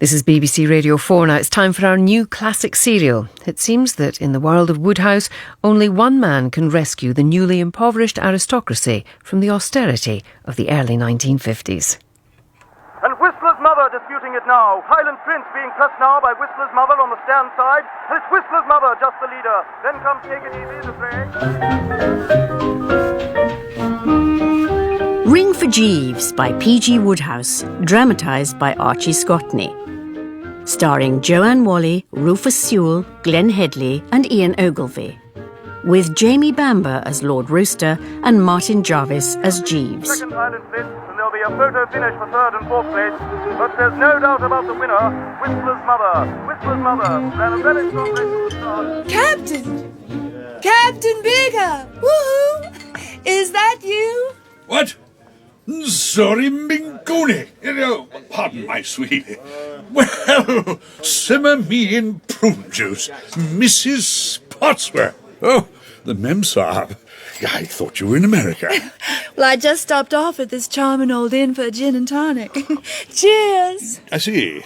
This is BBC Radio 4 now. It's time for our new classic serial. It seems that in the world of Wodehouse, only one man can rescue the newly impoverished aristocracy from the austerity of the early 1950s. And Whistler's mother disputing it now. Highland Prince being pressed now by Whistler's mother on the stand side. And it's Whistler's mother just the leader. Then comes Take It Easy, the fray. Ring for Jeeves by P.G. Wodehouse, dramatised by Archie Scottney. Starring Joanne Whalley, Rufus Sewell, Glenne Headly and Ian Ogilvy. With Jamie Bamber as Lord Rowcester and Martin Jarvis as Jeeves. Second Highland Blitz, and there'll be a photo finish for third and fourth place. But there's no doubt about the winner, Whistler's mother. Whistler's mother ran a very strong race to the start. Captain Bigger! Woohoo! Is that you? What? Sorry, Mingoni. Pardon my sweetie. Well, simmer me in prune juice, Mrs. Spotsworth. Oh, the Memsahib. I thought you were in America. Well, I just stopped off at this charming old inn for a gin and tonic. Cheers! I see.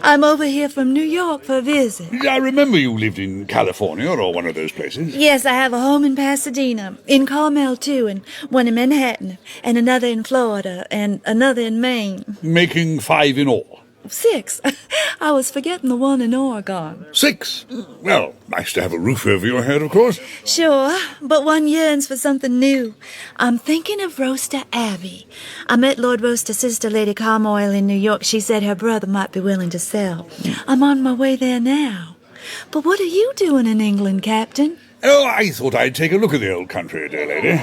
I'm over here from New York for a visit. I remember you lived in California or one of those places. Yes, I have a home in Pasadena, in Carmel too, and one in Manhattan, and another in Florida, and another in Maine. Making 5 in all. 6. I was forgetting the one in Oregon. 6? Well, nice to have a roof over your head, of course. Sure, but one yearns for something new. I'm thinking of Rowcester Abbey. I met Lord Rowcester's sister, Lady Carmoyle, in New York. She said her brother might be willing to sell. I'm on my way there now. But what are you doing in England, Captain? Oh, I thought I'd take a look at the old country, dear lady.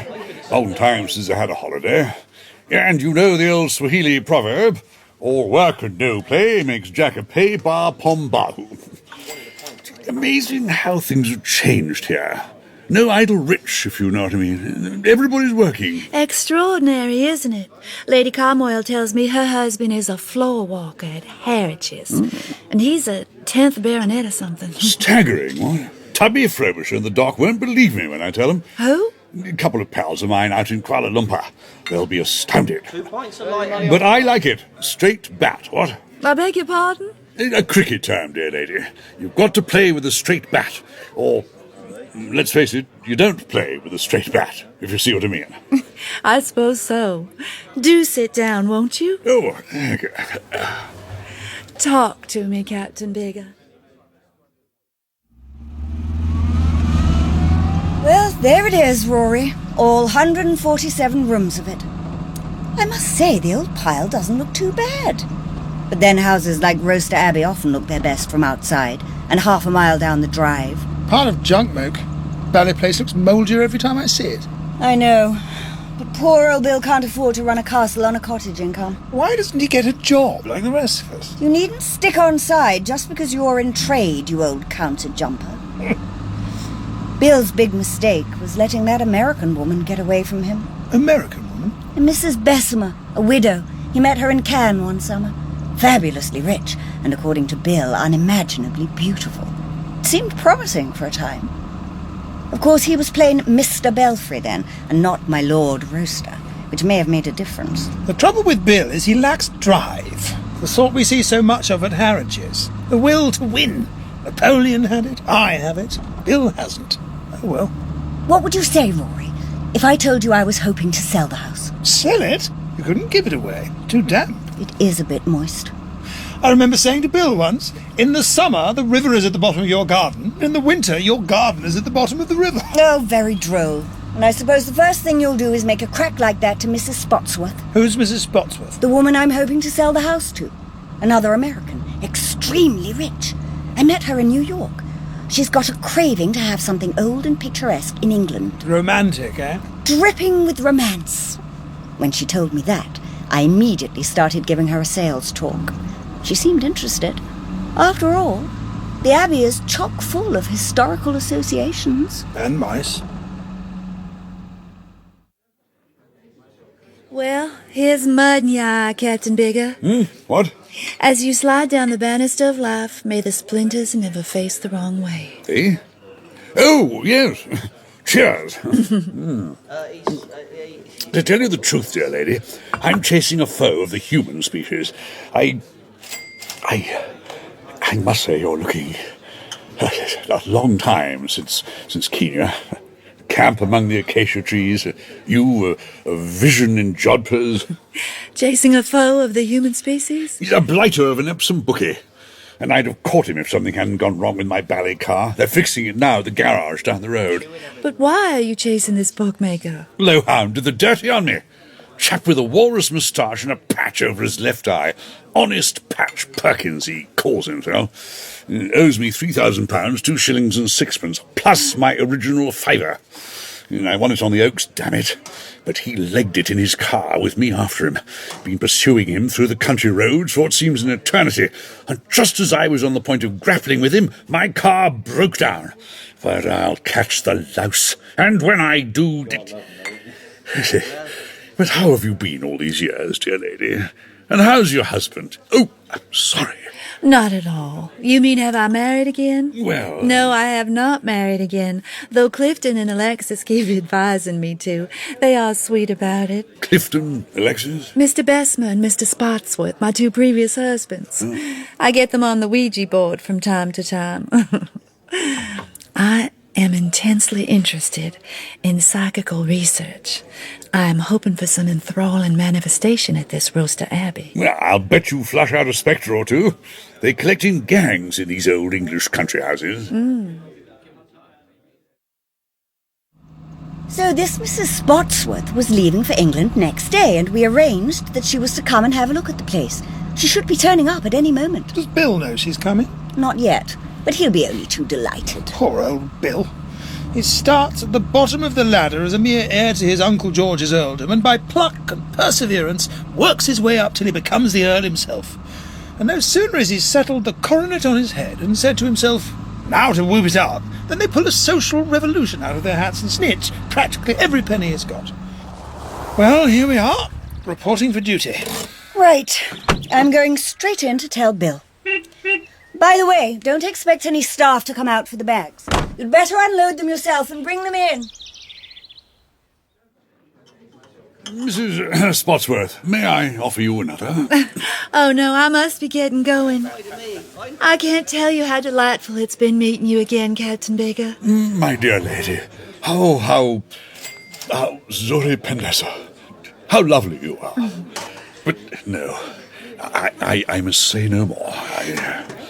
Long time since I had a holiday. And you know the old Swahili proverb, all work and no play makes Jack a pay bar pombahu. Amazing how things have changed here. No idle rich, if you know what I mean. Everybody's working. Extraordinary, isn't it? Lady Carmoyle tells me her husband is a floor walker at Harwich's. And he's a 10th baronet or something. Staggering, what? Tubby Frobisher and the doc won't believe me when I tell them. Who? A couple of pals of mine out in Kuala Lumpur. They'll be astounded. But I like it. Straight bat, what? I beg your pardon? A cricket term, dear lady. You've got to play with a straight bat. Or, let's face it, you don't play with a straight bat, if you see what I mean. I suppose so. Do sit down, won't you? Oh, okay. Talk to me, Captain Bigger. Well, there it is, Rory. All 147 rooms of it. I must say, the old pile doesn't look too bad. But then houses like Rowcester Abbey often look their best from outside, and half a mile down the drive. Part of junk, Moke. Ballet Place looks mouldier every time I see it. I know. But poor Earl Bill can't afford to run a castle on a cottage income. Why doesn't he get a job like the rest of us? You needn't stick on side just because you're in trade, you old counter jumper. Bill's big mistake was letting that American woman get away from him. American woman? And Mrs. Bessemer, a widow. He met her in Cannes one summer. Fabulously rich, and according to Bill, unimaginably beautiful. It seemed promising for a time. Of course, he was playing Mr. Belfry then, and not my Lord Rowcester, which may have made a difference. The trouble with Bill is he lacks drive. The sort we see so much of at Harwich's. The will to win. Napoleon had it, I have it, Bill hasn't. Oh well. What would you say, Rory, if I told you I was hoping to sell the house? Sell it? You couldn't give it away. Too damp. It is a bit moist. I remember saying to Bill once, in the summer the river is at the bottom of your garden, in the winter your garden is at the bottom of the river. Oh, very droll. And I suppose the first thing you'll do is make a crack like that to Mrs. Spotsworth. Who's Mrs. Spotsworth? The woman I'm hoping to sell the house to. Another American, extremely rich. I met her in New York. She's got a craving to have something old and picturesque in England. Romantic, eh? Dripping with romance. When she told me that, I immediately started giving her a sales talk. She seemed interested. After all, the Abbey is chock full of historical associations. And mice. Well, here's mud in your eye, Captain Bigger. What? As you slide down the banister of life, may the splinters never face the wrong way. Eh? Oh, yes. Cheers. To tell you the truth, dear lady, I'm chasing a foe of the human species. I I must say you're looking a long time since Kenya. Camp among the acacia trees, you, a vision in jodhpurs. Chasing a foe of the human species? He's a blighter of an Epsom bookie, and I'd have caught him if something hadn't gone wrong with my ballet car. They're fixing it now at the garage down the road. But why are you chasing this bookmaker? Lowhound did the dirty on me. Chap with a walrus moustache and a patch over his left eye. Honest Patch Perkins, he calls himself. Owes me £3,000, 2 shillings and sixpence, plus my original fiver. I won it on the Oaks, damn it. But he legged it in his car with me after him. Been pursuing him through the country roads for what seems an eternity. And just as I was on the point of grappling with him, my car broke down. But I'll catch the louse. And when I do... But how have you been all these years, dear lady? And how's your husband? Oh, I'm sorry. Not at all. You mean have I married again? Well... No, I have not married again, though Clifton and Alexis keep advising me to. They are sweet about it. Clifton, Alexis? Mr. Bessemer and Mr. Spotsworth, my 2 previous husbands. I get them on the Ouija board from time to time. I am intensely interested in psychical research. I am hoping for some enthralling manifestation at this Rowcester Abbey. Well, I'll bet you flush out a spectre or two. They collect in gangs in these old English country houses. So this Mrs. Spotsworth was leaving for England next day, and we arranged that she was to come and have a look at the place. She should be turning up at any moment. Does Bill know she's coming? Not yet, but he'll be only too delighted. Poor old Bill. He starts at the bottom of the ladder as a mere heir to his Uncle George's earldom, and by pluck and perseverance works his way up till he becomes the Earl himself. And no sooner is he settled the coronet on his head and said to himself, now to whoop it up, than they pull a social revolution out of their hats and snitch practically every penny he's got. Well, here we are, reporting for duty. Right. I'm going straight in to tell Bill. By the way, don't expect any staff to come out for the bags. You'd better unload them yourself and bring them in. Mrs. Spotsworth, may I offer you another? Oh, no, I must be getting going. I can't tell you how delightful it's been meeting you again, Captain Baker. My dear lady, how Zori Pendesa. How lovely you are. But no, I must say no more.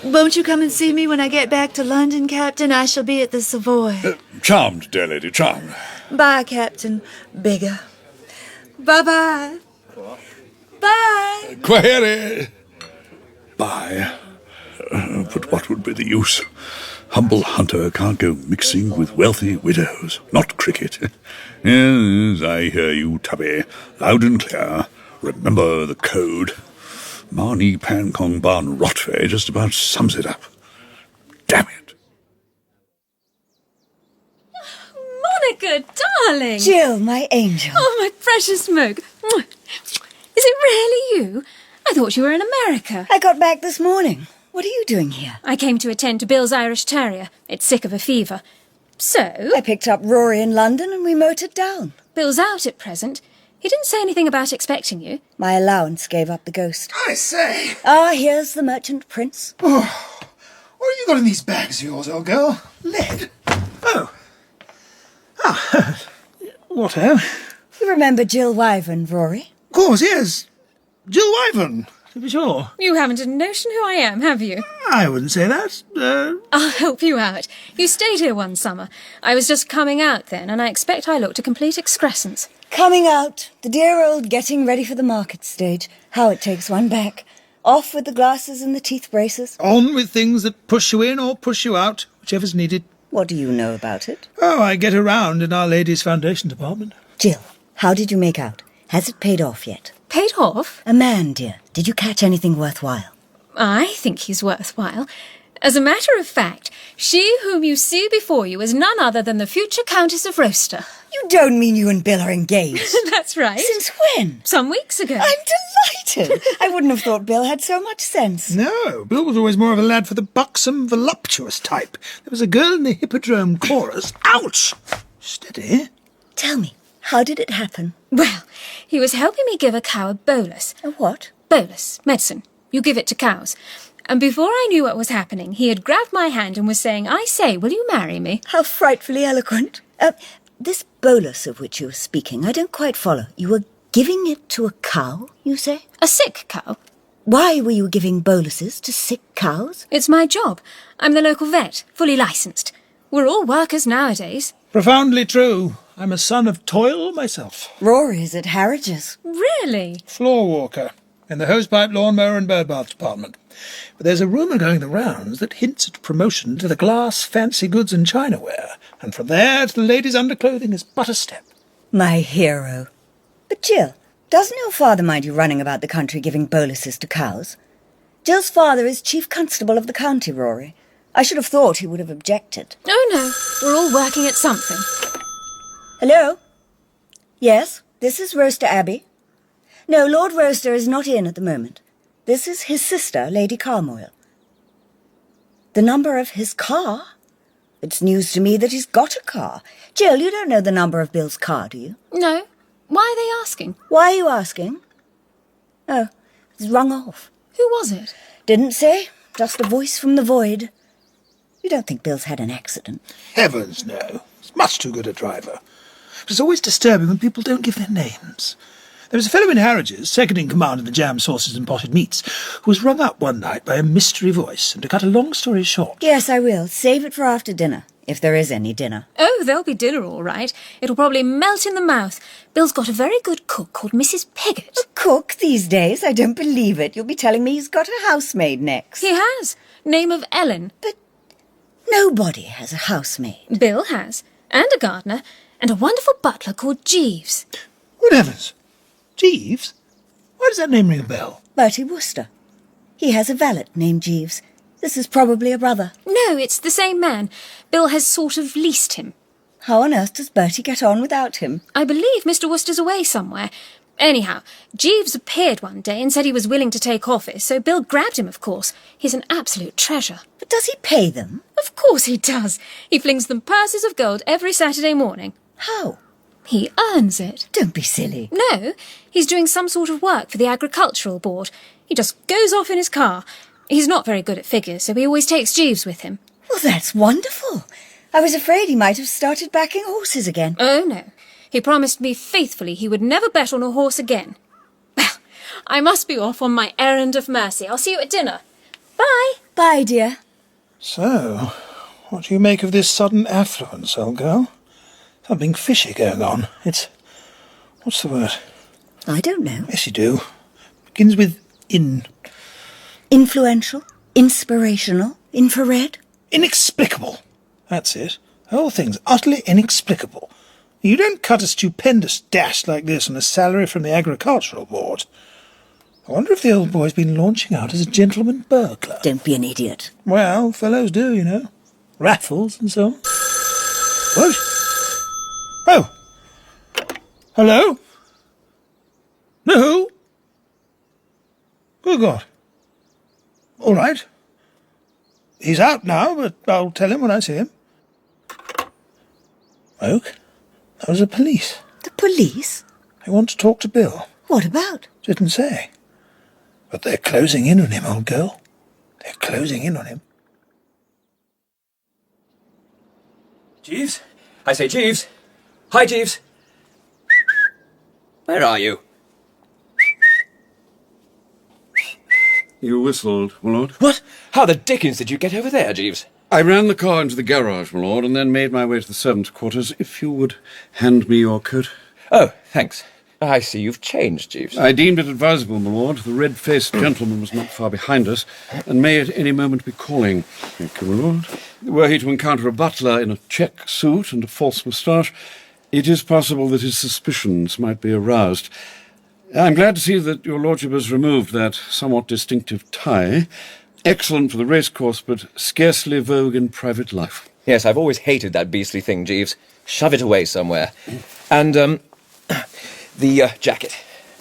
Won't you come and see me when I get back to London, Captain? I shall be at the Savoy. Charmed, dear lady, charmed. Bye, Captain Bigger. Bye-bye. Bye. Quahere. Bye. But what would be the use? Humble hunter can't go mixing with wealthy widows. Not cricket. Yes, I hear you, Tubby. Loud and clear. Remember the code. Marnie Pankong Barn Rotway just about sums it up. Damn it. Monica, darling! Jill, my angel. Oh, my precious Smoke. Is it really you? I thought you were in America. I got back this morning. What are you doing here? I came to attend to Bill's Irish Terrier. It's sick of a fever. So? I picked up Rory in London and we motored down. Bill's out at present. He didn't say anything about expecting you. My allowance gave up the ghost. I say. Ah, here's the merchant prince. Oh, what have you got in these bags of yours, old girl? Lead? Oh. Ah, what, oh? You remember Jill Wyvern, Rory? Of course, yes. Jill Wyvern, to be sure. You haven't a notion who I am, have you? I wouldn't say that. I'll help you out. You stayed here one summer. I was just coming out then, and I expect I looked a complete excrescence. Coming out. The dear old getting ready for the market stage. How it takes one back. Off with the glasses and the teeth braces. On with things that push you in or push you out, whichever's needed. What do you know about it? Oh, I get around in Our Lady's Foundation Department. Jill, how did you make out? Has it paid off yet? Paid off? A man, dear. Did you catch anything worthwhile? I think he's worthwhile. As a matter of fact, she whom you see before you is none other than the future Countess of Rowcester. You don't mean you and Bill are engaged? That's right. Since when? Some weeks ago. I'm delighted. I wouldn't have thought Bill had so much sense. No, Bill was always more of a lad for the buxom, voluptuous type. There was a girl in the Hippodrome chorus. Ouch! Steady. Tell me, how did it happen? Well, he was helping me give a cow a bolus. A what? Bolus, medicine. You give it to cows. and before I knew what was happening, he had grabbed my hand and was saying, "I say, will you marry me?" How frightfully eloquent. This bolus of which you were speaking, I don't quite follow. You were giving it to a cow, you say? A sick cow. Why were you giving boluses to sick cows? It's my job. I'm the local vet, fully licensed. We're all workers nowadays. Profoundly true. I'm a son of toil myself. Rory's at Harridge's. Really? Floor walker in the hosepipe, lawnmower and birdbath department. But there's a rumour going the rounds that hints at promotion to the glass, fancy goods and chinaware, and from there to the ladies' underclothing is but a step. My hero. But Jill, doesn't your father mind you running about the country giving boluses to cows? Jill's father is chief constable of the county, Rory. I should have thought he would have objected. Oh, no. We're all working at something. Hello? Yes, this is Rowcester Abbey. No, Lord Rowcester is not in at the moment. This is his sister, Lady Carmoyle. The number of his car? It's news to me that he's got a car. Jill, you don't know the number of Bill's car, do you? No. Why are they asking? Why are you asking? Oh, it's rung off. Who was it? Didn't say. Just a voice from the void. You don't think Bill's had an accident? Heavens, no. He's much too good a driver. It's always disturbing when people don't give their names. There was a fellow in Harridge's, second in command in the jam, sauces and potted meats, who was rung up one night by a mystery voice, and to cut a long story short... Yes, I will. Save it for after dinner, if there is any dinner. Oh, there'll be dinner all right. It'll probably melt in the mouth. Bill's got a very good cook called Mrs. Piggott. A cook these days? I don't believe it. You'll be telling me he's got a housemaid next. He has. Name of Ellen. But nobody has a housemaid. Bill has. And a gardener. And a wonderful butler called Jeeves. Good heavens! Jeeves? Why does that name ring a bell? Bertie Worcester. He has a valet named Jeeves. This is probably a brother. No, it's the same man. Bill has sort of leased him. How on earth does Bertie get on without him? I believe Mr. Worcester's away somewhere. Anyhow, Jeeves appeared one day and said he was willing to take office, so Bill grabbed him, of course. He's an absolute treasure. But does he pay them? Of course he does. He flings them purses of gold every Saturday morning. How? He earns it. Don't be silly. No, he's doing some sort of work for the Agricultural Board. He just goes off in his car. He's not very good at figures, so he always takes Jeeves with him. Well, that's wonderful. I was afraid he might have started backing horses again. Oh, no. He promised me faithfully he would never bet on a horse again. Well, I must be off on my errand of mercy. I'll see you at dinner. Bye. Bye, dear. So, what do you make of this sudden affluence, old girl? Something fishy going on. It's... what's the word? I don't know. Yes, you do. Begins with in. Influential, inspirational, infrared. Inexplicable. That's it. The whole thing's utterly inexplicable. You don't cut a stupendous dash like this on a salary from the Agricultural Board. I wonder if the old boy's been launching out as a gentleman burglar. Don't be an idiot. Well, fellows do, you know. Raffles and so on. What? Oh. Hello? No? Good God. All right. He's out now, but I'll tell him when I see him. Oak, that was the police. The police? They want to talk to Bill. What about? Didn't say. But they're closing in on him, old girl. They're closing in on him. Jeeves? I say, Jeeves. Hi, Jeeves. Where are you? You whistled, my lord. What? How the dickens did you get over there, Jeeves? I ran the car into the garage, my lord, and then made my way to the servants' quarters. If you would hand me your coat. Oh, thanks. I see you've changed, Jeeves. I deemed it advisable, my lord. The red-faced gentleman was not far behind us, and may at any moment be calling. Thank you, my lord. Were he to encounter a butler in a check suit and a false moustache, it is possible that his suspicions might be aroused. I'm glad to see that your lordship has removed that somewhat distinctive tie. Excellent for the racecourse, but scarcely vogue in private life. Yes, I've always hated that beastly thing, Jeeves. Shove it away somewhere. And, the jacket.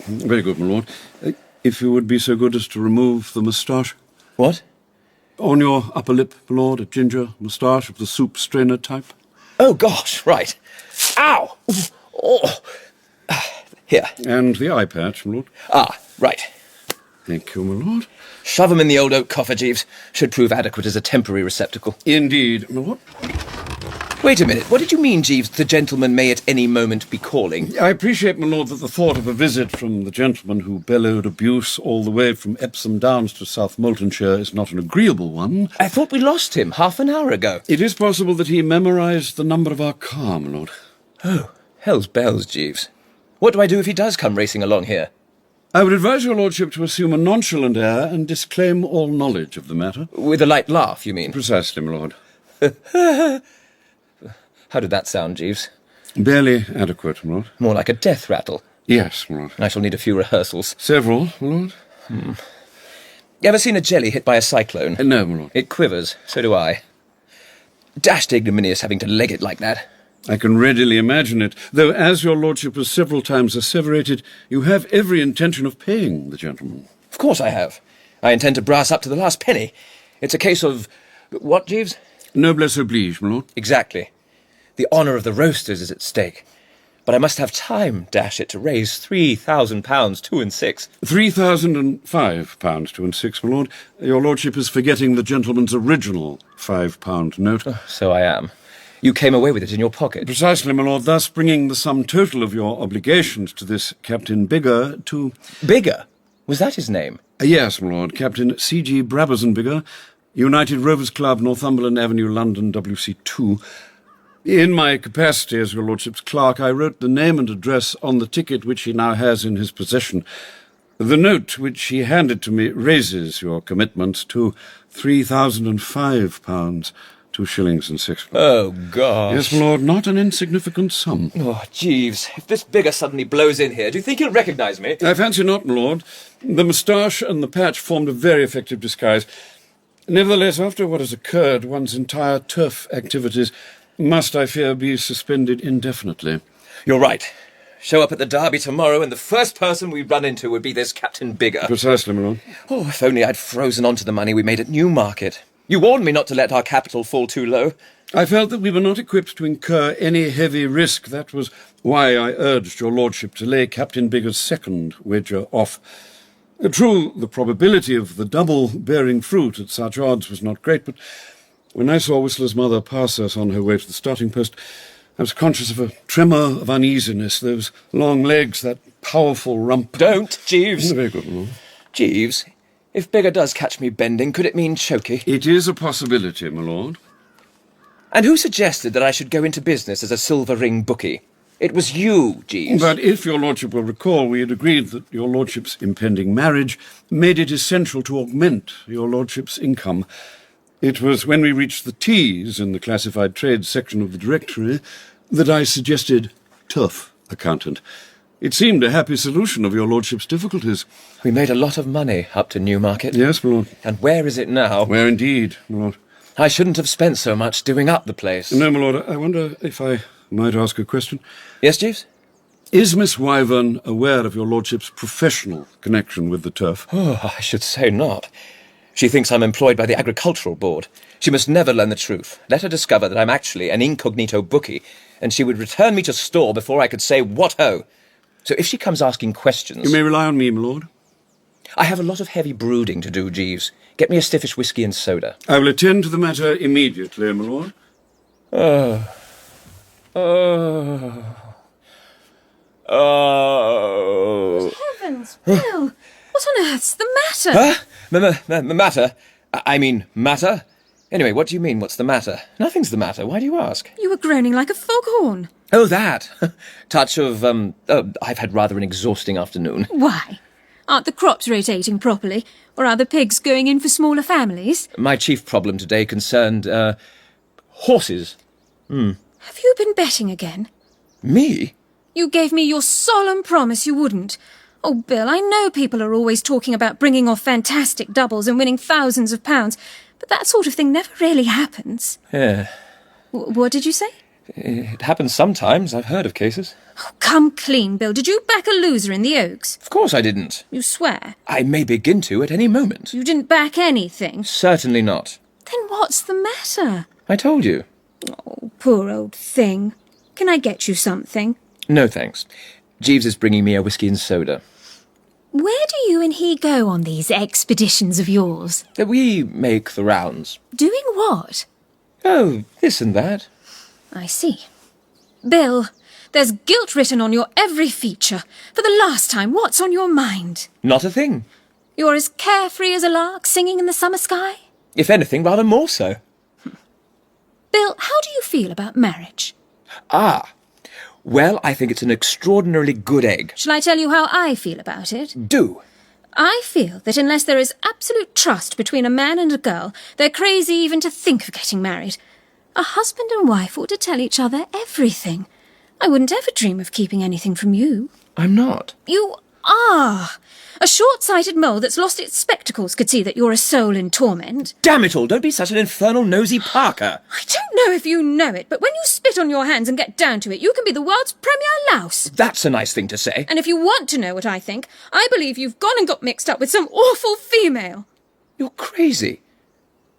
Very good, my lord. If you would be so good as to remove the moustache. What? On your upper lip, my lord, a ginger moustache of the soup strainer type. Oh, gosh, right. Ow! Oh. Here. And the eye patch, my lord. Ah, right. Thank you, my lord. Shove 'em in the old oak coffer, Jeeves. Should prove adequate as a temporary receptacle. Indeed, my lord. Wait a minute. What did you mean, Jeeves? The gentleman may at any moment be calling. I appreciate, my lord, that the thought of a visit from the gentleman who bellowed abuse all the way from Epsom Downs to South Moultonshire is not an agreeable one. I thought we lost him half an hour ago. It is possible that he memorised the number of our car, my lord. Oh, hell's bells, Jeeves. What do I do if he does come racing along here? I would advise your lordship to assume a nonchalant air and disclaim all knowledge of the matter. With a light laugh, you mean? Precisely, my lord. How did that sound, Jeeves? Barely adequate, my lord. More like a death rattle. Yes, my lord. I shall need a few rehearsals. Several, my lord. You ever seen a jelly hit by a cyclone? No, my lord. It quivers. So do I. Dashed ignominious having to leg it like that. I can readily imagine it, though, as your lordship has several times asseverated, you have every intention of paying the gentleman. Of course I have. I intend to brass up to the last penny. It's a case of... What, Jeeves? Noblesse oblige, my lord. Exactly. The honour of the roasters is at stake. But I must have time, dash it, to raise £3,000, 2 and 6. £3,005, 2 and 6, my lord. Your lordship is forgetting the gentleman's original £5 note. Oh, so I am. You came away with it in your pocket. Precisely, my lord, thus bringing the sum total of your obligations to this Captain Bigger to... Bigger? Was that his name? Yes, my lord, Captain C.G. Brabazon Bigger, United Rovers Club, Northumberland Avenue, London, WC2. In my capacity as your lordship's clerk, I wrote the name and address on the ticket which he now has in his possession. The note which he handed to me raises your commitment to £3,005, 2 shillings and 6. Oh, gosh. Yes, my lord, not an insignificant sum. Oh, Jeeves, if this Bigger suddenly blows in here, do you think he'll recognise me? I fancy not, my lord. The moustache and the patch formed a very effective disguise. Nevertheless, after what has occurred, one's entire turf activities must, I fear, be suspended indefinitely. You're right. Show up at the Derby tomorrow, and the first person we run into would be this Captain Bigger. Precisely, my lord. Oh, if only I'd frozen onto the money we made at Newmarket. You warned me not to let our capital fall too low. I felt that we were not equipped to incur any heavy risk. That was why I urged your lordship to lay Captain Bigger's second wager off. True, the probability of the double bearing fruit at such odds was not great, but when I saw Whistler's mother pass us on her way to the starting post, I was conscious of a tremor of uneasiness, those long legs, that powerful rump. Don't, Jeeves. Very good, my lord. Jeeves, if Bigger does catch me bending, could it mean choky? It is a possibility, my lord. And who suggested that I should go into business as a silver ring bookie? It was you, Jeeves. But if your lordship will recall, we had agreed that your lordship's impending marriage made it essential to augment your lordship's income. It was when we reached the T's in the classified trades section of the directory that I suggested turf accountant. It seemed a happy solution of your lordship's difficulties. We made a lot of money up to Newmarket. Yes, my lord. And where is it now? Where indeed, my lord. I shouldn't have spent so much doing up the place. No, my lord, I wonder if I might ask a question. Yes, Jeeves? Is Miss Wyvern aware of your lordship's professional connection with the turf? Oh, I should say not. She thinks I'm employed by the Agricultural Board. She must never learn the truth. Let her discover that I'm actually an incognito bookie, and she would return me to store before I could say what-ho. So if she comes asking questions... You may rely on me, my lord. I have a lot of heavy brooding to do, Jeeves. Get me a stiffish whiskey and soda. I will attend to the matter immediately, my lord. Oh. Heavens, Bill! What on earth's the matter? Huh? Matter? I mean, matter? Anyway, what do you mean, what's the matter? Nothing's the matter. Why do you ask? You were groaning like a foghorn. Oh, that. Touch of, I've had rather an exhausting afternoon. Why? Aren't the crops rotating properly? Or are the pigs going in for smaller families? My chief problem today concerned, horses. Have you been betting again? Me? You gave me your solemn promise you wouldn't. Oh, Bill, I know people are always talking about bringing off fantastic doubles and winning thousands of pounds, but that sort of thing never really happens. Yeah. What did you say? It happens sometimes. I've heard of cases. Oh, come clean, Bill. Did you back a loser in the Oaks? Of course I didn't. You swear? I may begin to at any moment. You didn't back anything? Certainly not. Then what's the matter? I told you. Oh, poor old thing. Can I get you something? No, thanks. Jeeves is bringing me a whiskey and soda. Where do you and he go on these expeditions of yours? We make the rounds. Doing what? Oh, this and that. I see. Bill, there's guilt written on your every feature. For the last time, what's on your mind? Not a thing. You're as carefree as a lark singing in the summer sky? If anything, rather more so. Bill, how do you feel about marriage? Well, I think it's an extraordinarily good egg. Shall I tell you how I feel about it? Do. I feel that unless there is absolute trust between a man and a girl, they're crazy even to think of getting married. A husband and wife ought to tell each other everything. I wouldn't ever dream of keeping anything from you. I'm not. You are. A short-sighted mole that's lost its spectacles could see that you're a soul in torment. Damn it all, don't be such an infernal nosy Parker. I don't know if you know it, but when you spit on your hands and get down to it, you can be the world's premier louse. That's a nice thing to say. And if you want to know what I think, I believe you've gone and got mixed up with some awful female. You're crazy.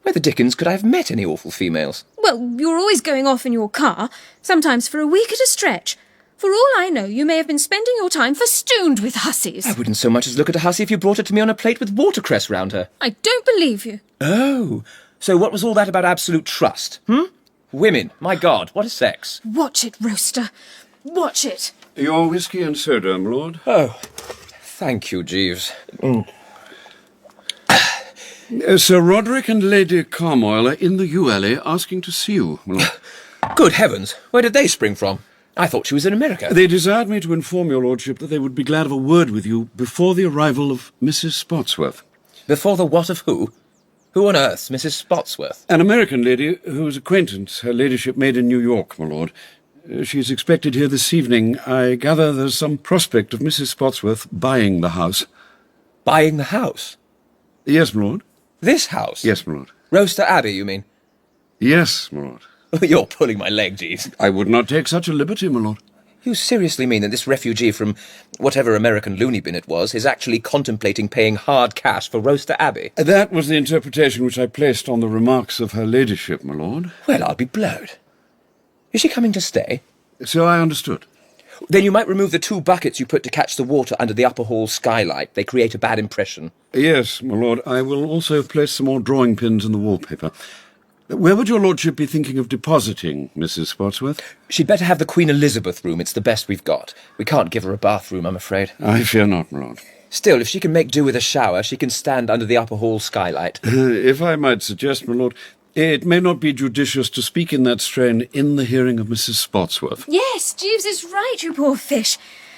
Where the dickens could I have met any awful females? Well, you're always going off in your car, sometimes for a week at a stretch. For all I know, you may have been spending your time festooned with hussies. I wouldn't so much as look at a hussy if you brought it to me on a plate with watercress round her. I don't believe you. Oh, so what was all that about absolute trust, Women, my God, what a sex. Watch it, Rowcester. Watch it. Your whisky and soda, my lord. Oh, thank you, Jeeves. Sir Roderick and Lady Carmoyle are in the yew alley asking to see you, my lord. Good heavens, where did they spring from? I thought she was in America. They desired me to inform your lordship that they would be glad of a word with you before the arrival of Mrs. Spotsworth. Before the what of who? Who on earth's Mrs. Spotsworth? An American lady whose acquaintance her ladyship made in New York, my lord. She's expected here this evening. I gather there's some prospect of Mrs. Spotsworth buying the house. Buying the house? Yes, my lord. This house? Yes, my lord. Rowcester Abbey, you mean? Yes, my lord. You're pulling my leg, Jeeves. I would not take such a liberty, my lord. You seriously mean that this refugee from whatever American loony bin it was is actually contemplating paying hard cash for Rowcester Abbey? That was the interpretation which I placed on the remarks of her ladyship, my lord. Well, I'll be blowed. Is she coming to stay? So I understood. Then you might remove the 2 buckets you put to catch the water under the upper hall skylight. They create a bad impression. Yes, my lord. I will also place some more drawing pins in the wallpaper. Where would your lordship be thinking of depositing Mrs. Spotsworth? She'd better have the Queen Elizabeth room. It's the best we've got. We can't give her a bathroom, I'm afraid. I fear not, my lord. Still, if she can make do with a shower, she can stand under the upper hall skylight. If I might suggest, my lord, it may not be judicious to speak in that strain in the hearing of Mrs. Spotsworth. Yes, Jeeves is right, you poor fish.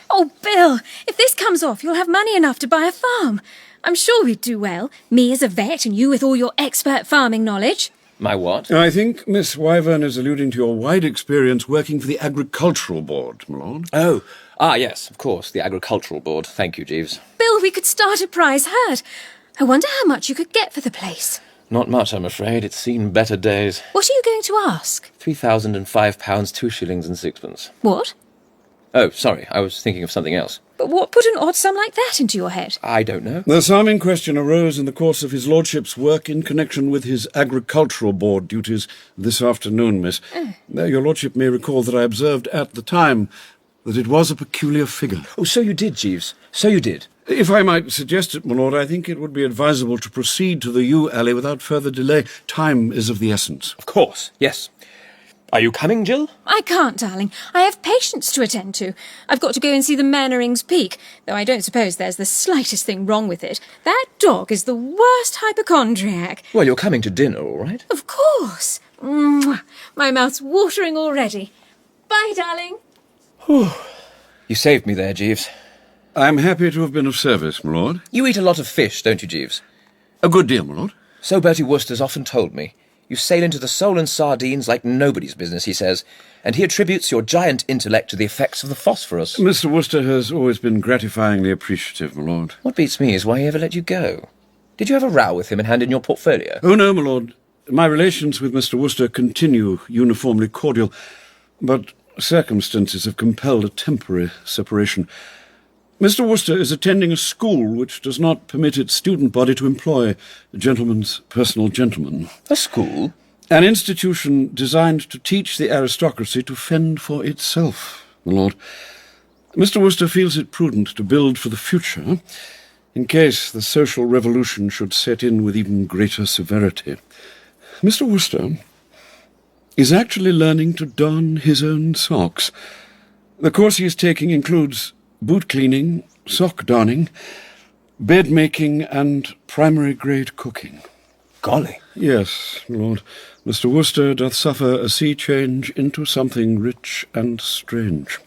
Oh, Bill, if this comes off, you'll have money enough to buy a farm. I'm sure we'd do well, me as a vet and you with all your expert farming knowledge. My what? I think Miss Wyvern is alluding to your wide experience working for the Agricultural Board, my lord. Oh, yes, of course, the Agricultural Board. Thank you, Jeeves. Bill, we could start a prize herd. I wonder how much you could get for the place. Not much, I'm afraid. It's seen better days. What are you going to ask? £3,005, 2 shillings and 6pence. What? Oh, sorry, I was thinking of something else. But what put an odd sum like that into your head? I don't know. The sum in question arose in the course of his lordship's work in connection with his Agricultural Board duties this afternoon, miss. Your lordship may recall that I observed at the time that it was a peculiar figure. Oh, so you did, Jeeves. So you did. If I might suggest it, my lord, I think it would be advisable to proceed to the yew alley without further delay. Time is of the essence. Of course, yes. Are you coming, Jill? I can't, darling. I have patients to attend to. I've got to go and see the Mannerings Peak, though I don't suppose there's the slightest thing wrong with it. That dog is the worst hypochondriac. Well, you're coming to dinner, all right? Of course. Mwah. My mouth's watering already. Bye, darling. You saved me there, Jeeves. I'm happy to have been of service, my lord. You eat a lot of fish, don't you, Jeeves? A good deal, my lord. So Bertie Worcester's often told me. You sail into the sole and sardines like nobody's business, he says, and he attributes your giant intellect to the effects of the phosphorus. Mr. Worcester has always been gratifyingly appreciative, my lord. What beats me is why he ever let you go. Did you have a row with him and hand in your portfolio? Oh, no, my lord. My relations with Mr. Worcester continue uniformly cordial, but circumstances have compelled a temporary separation. Mr. Worcester is attending a school which does not permit its student body to employ a gentleman's personal gentleman. A school? An institution designed to teach the aristocracy to fend for itself, my lord. Mr. Worcester feels it prudent to build for the future, in case the social revolution should set in with even greater severity. Mr. Worcester is actually learning to darn his own socks. The course he is taking includes boot cleaning, sock darning, bed making, and primary grade cooking. Golly. Yes, Lord. Mr. Worcester doth suffer a sea change into something rich and strange.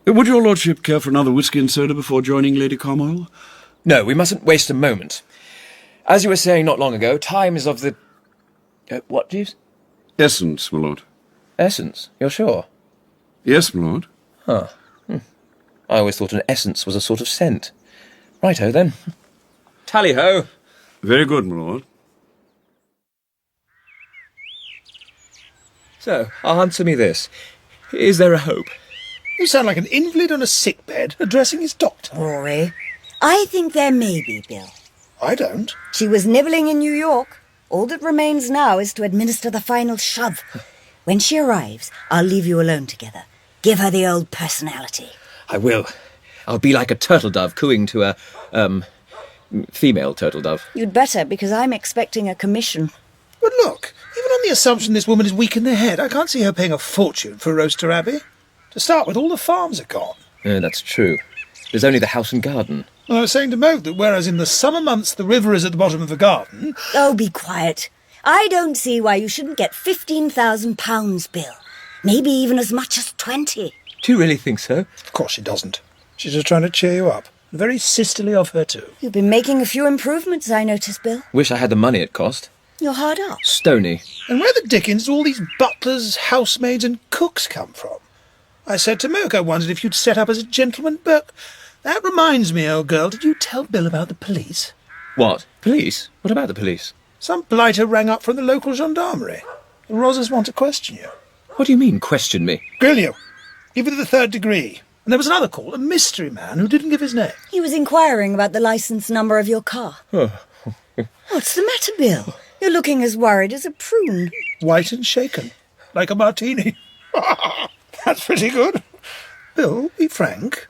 Would your lordship care for another whisky and soda before joining Lady Carmoyle? No, we mustn't waste a moment. As you were saying not long ago, time is of the... what, Jeeves? Essence, my lord. Essence? You're sure? Yes, my lord. Huh. I always thought an essence was a sort of scent. Righto, then. Tally-ho! Very good, my lord. So, answer me this. Is there a hope? You sound like an invalid on a sickbed addressing his doctor. Rory, I think there may be, Bill. I don't. She was nibbling in New York. All that remains now is to administer the final shove. When she arrives, I'll leave you alone together. Give her the old personality. I will. I'll be like a turtle dove cooing to a, female turtle dove. You'd better, because I'm expecting a commission. But look, even on the assumption this woman is weak in the head, I can't see her paying a fortune for Rowcester Abbey. To start with, all the farms are gone. Yeah, that's true. There's only the house and garden. Well, I was saying to Moke that whereas in the summer months the river is at the bottom of the garden... Oh, be quiet. I don't see why you shouldn't get £15,000, Bill. Maybe even as much as 20. Do you really think so? Of course she doesn't. She's just trying to cheer you up. Very sisterly of her, too. You've been making a few improvements, I notice, Bill. Wish I had the money it cost. You're hard up. Stony. And where the dickens do all these butlers, housemaids and cooks come from? I said to Moke I wondered if you'd set up as a gentleman, but... That reminds me, old girl, did you tell Bill about the police? What? Police? What about the police? Some blighter rang up from the local gendarmerie. The Rosses want to question you. What do you mean, question me? Grill you. Give you the 3rd degree. And there was another call, a mystery man who didn't give his name. He was inquiring about the licence number of your car. Oh. What's the matter, Bill? You're looking as worried as a prune. White and shaken, like a martini. That's pretty good. Bill, be frank.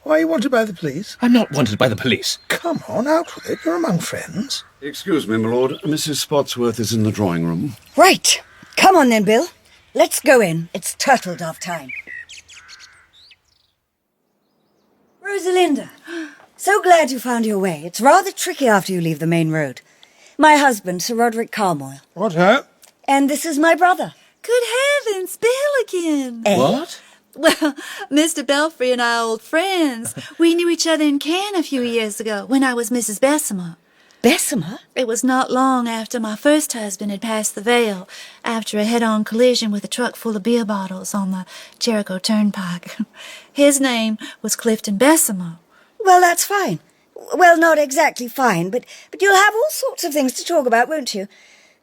Why are you wanted by the police? I'm not wanted by the police. Come on, out with it. You're among friends. Excuse me, my lord. Mrs. Spotsworth is in the drawing room. Right. Come on then, Bill. Let's go in. It's turtle dove time. Rosalinda, so glad you found your way. It's rather tricky after you leave the main road. My husband, Sir Roderick Carmoyle. What, her? And this is my brother. Good heavens, Bill again. Eh? What? Well, Mr. Belfry and I are old friends. We knew each other in Cannes a few years ago when I was Mrs. Bessemer. Bessemer? It was not long after my first husband had passed the Vale, after a head-on collision with a truck full of beer bottles on the Jericho Turnpike. His name was Clifton Bessemer. Well, that's fine. Well, not exactly fine, but you'll have all sorts of things to talk about, won't you?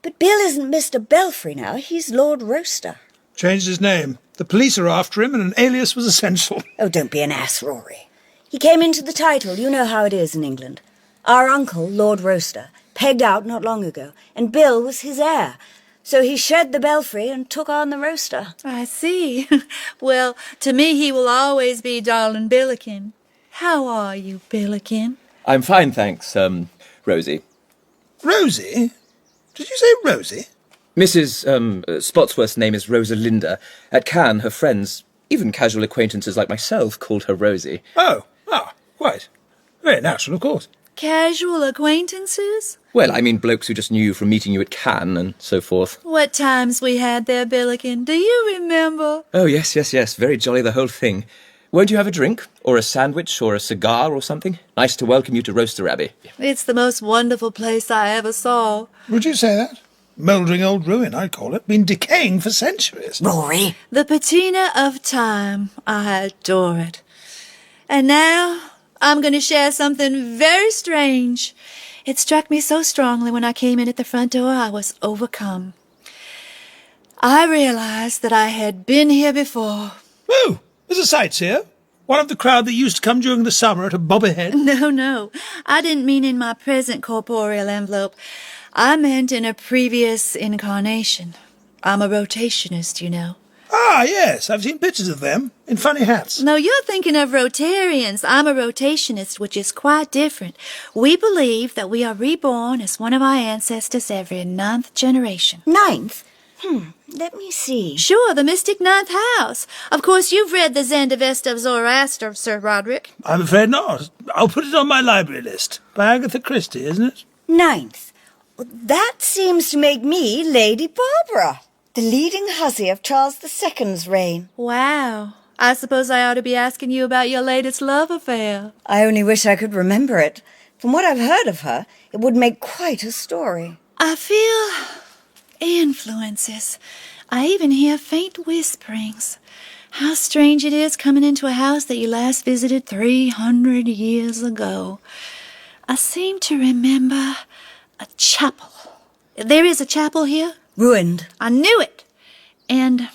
But Bill isn't Mr. Belfry now. He's Lord Rowcester. Changed his name. The police are after him and an alias was essential. Oh, don't be an ass, Rory. He came into the title. You know how it is in England. Our uncle, Lord Rowcester, pegged out not long ago, and Bill was his heir. So he shed the belfry and took on the Rowcester. I see. Well, to me he will always be darling Billiken. How are you, Billiken? I'm fine, thanks, Rosie. Rosie? Did you say Rosie? Mrs. Spotsworth's name is Rosalinda. At Cannes, her friends, even casual acquaintances like myself, called her Rosie. Oh, quite. Very natural, of course. Casual acquaintances? Well, I mean blokes who just knew you from meeting you at Cannes and so forth. What times we had there, Billiken. Do you remember? Oh, yes. Very jolly, the whole thing. Won't you have a drink? Or a sandwich? Or a cigar or something? Nice to welcome you to Rowcester Abbey. It's the most wonderful place I ever saw. Would you say that? Mouldering old ruin, I'd call it. Been decaying for centuries. Rory. The patina of time. I adore it. And now I'm going to share something very strange. It struck me so strongly when I came in at the front door, I was overcome. I realized that I had been here before. Oh, there's a sightseer. One of the crowd that used to come during the summer to bob ahead. No. I didn't mean in my present corporeal envelope. I meant in a previous incarnation. I'm a rotationist, you know. Ah, yes, I've seen pictures of them, in funny hats. No, you're thinking of Rotarians. I'm a rotationist, which is quite different. We believe that we are reborn as one of our ancestors every 9th generation. 9th? Let me see. Sure, the mystic 9th house. Of course, you've read the Zendavesta of Zoroaster, Sir Roderick. I'm afraid not. I'll put it on my library list. By Agatha Christie, isn't it? 9th. Well, that seems to make me Lady Barbara, the leading hussy of Charles II's reign. Wow. I suppose I ought to be asking you about your latest love affair. I only wish I could remember it. From what I've heard of her, it would make quite a story. I feel influences. I even hear faint whisperings. How strange it is coming into a house that you last visited 300 years ago. I seem to remember a chapel. There is a chapel here? Ruined. I knew it. And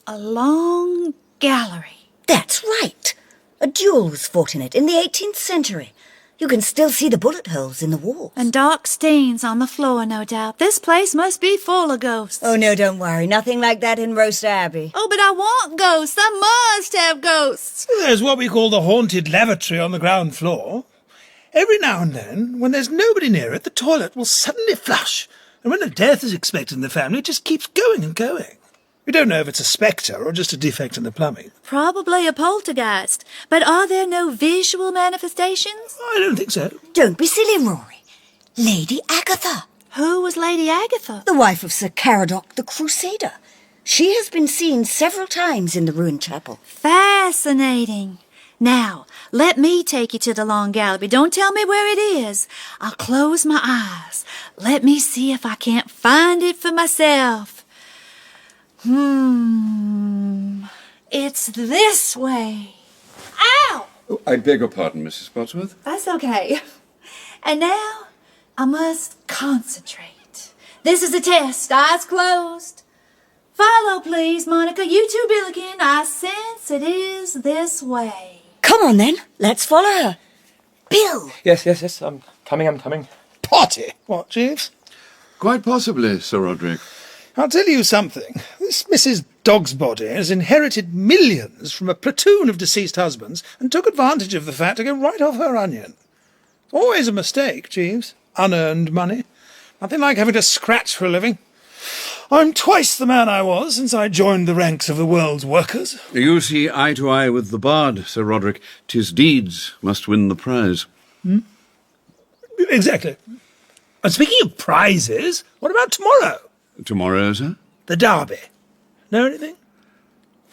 a long gallery. That's right. A duel was fought in it in the 18th century. You can still see the bullet holes in the walls. And dark stains on the floor, no doubt. This place must be full of ghosts. Oh, no, don't worry. Nothing like that in Rowcester Abbey. Oh, but I want ghosts. I must have ghosts. There's what we call the haunted lavatory on the ground floor. Every now and then, when there's nobody near it, the toilet will suddenly flush. And when a death is expected in the family, it just keeps going and going. We don't know if it's a spectre or just a defect in the plumbing. Probably a poltergeist. But are there no visual manifestations? I don't think so. Don't be silly, Rory. Lady Agatha. Who was Lady Agatha? The wife of Sir Caradoc the Crusader. She has been seen several times in the ruined chapel. Fascinating. Now, let me take you to the long gallery. Don't tell me where it is. I'll close my eyes. Let me see if I can't find it for myself. It's this way. Ow! Oh, I beg your pardon, Mrs. Spotsworth. That's okay. And now, I must concentrate. This is a test. Eyes closed. Follow, please, Monica. You too, Billiken. I sense it is this way. Come on, then. Let's follow her. Bill! Yes, I'm coming. Potty! What, Jeeves? Quite possibly, Sir Roderick. I'll tell you something. This Mrs. Dogsbody has inherited millions from a platoon of deceased husbands and took advantage of the fact to go right off her onion. Always a mistake, Jeeves. Unearned money. Nothing like having to scratch for a living. I'm twice the man I was since I joined the ranks of the world's workers. You see eye to eye with the bard, Sir Roderick. 'Tis deeds must win the prize. Exactly. And speaking of prizes, what about tomorrow? Tomorrow, sir? The Derby. Know anything?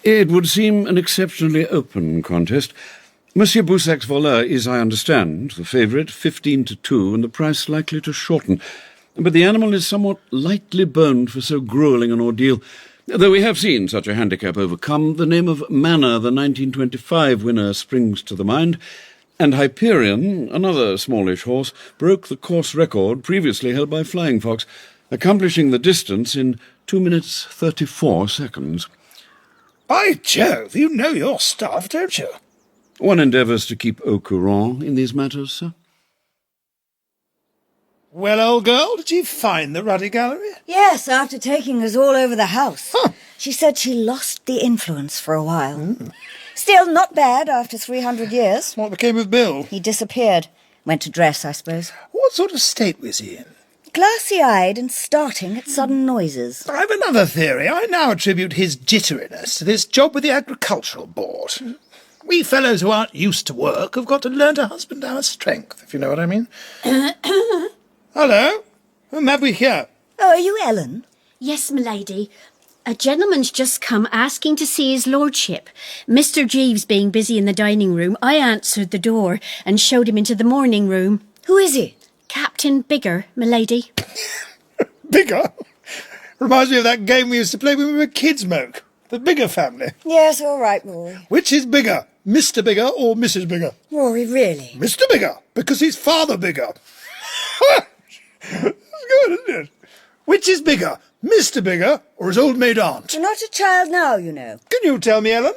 It would seem an exceptionally open contest. Monsieur Boussac's voleur is, I understand, the favourite, 15-2, and the price likely to shorten. But the animal is somewhat lightly boned for so gruelling an ordeal. Though we have seen such a handicap overcome, the name of Manor, the 1925 winner, springs to the mind, and Hyperion, another smallish horse, broke the course record previously held by Flying Fox, accomplishing the distance in 2 minutes 34 seconds. By Jove, you know your stuff, don't you? One endeavours to keep au courant in these matters, sir. Well, old girl, did you find the ruddy gallery? Yes, after taking us all over the house. Huh. She said she lost the influence for a while. Still, not bad after 300 years. What became of Bill? He disappeared. Went to dress, I suppose. What sort of state was he in? Glassy-eyed and starting at sudden noises. I have another theory. I now attribute his jitteriness to this job with the Agricultural Board. We fellows who aren't used to work have got to learn to husband our strength, if you know what I mean. Hello? Whom have we here? Oh, are you Ellen? Yes, m'lady. A gentleman's just come asking to see his lordship. Mr. Jeeves being busy in the dining room, I answered the door and showed him into the morning room. Who is he? Captain Bigger, m'lady. Bigger? Reminds me of that game we used to play when we were kids, Moke. The Bigger family. Yes, all right, Rory. Which is bigger, Mr. Bigger or Mrs. Bigger? Rory, really? Mr. Bigger, because he's Father Bigger. That's good, isn't it? Which is bigger, Mr. Bigger or his old maid aunt? You're not a child now, you know. Can you tell me, Ellen?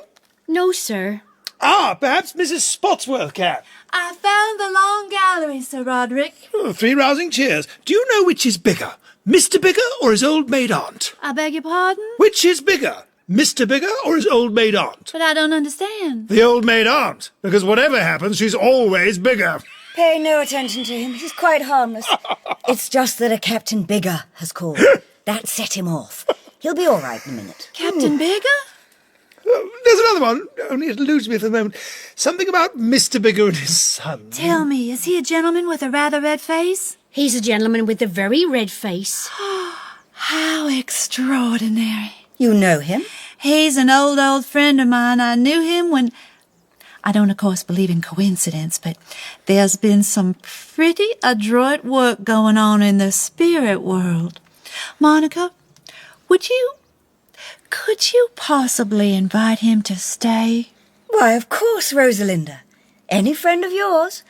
No, sir. Ah, perhaps Mrs. Spotsworth can. I found the long gallery, Sir Roderick. Oh, 3 rousing cheers. Do you know which is bigger, Mr. Bigger or his old maid aunt? I beg your pardon? Which is bigger, Mr. Bigger or his old maid aunt? But I don't understand. The old maid aunt, because whatever happens, she's always bigger. Pay no attention to him. He's quite harmless. It's just that a Captain Bigger has called. That set him off. He'll be all right in a minute. Captain Bigger? There's another one, only it eludes me for the moment. Something about Mr. Bigger and his son. Tell me, is he a gentleman with a rather red face? He's a gentleman with a very red face. How extraordinary. You know him? He's an old friend of mine. I knew him when... I don't, of course, believe in coincidence, but there's been some pretty adroit work going on in the spirit world. Monica, could you possibly invite him to stay? Why, of course, Rosalinda. Any friend of yours?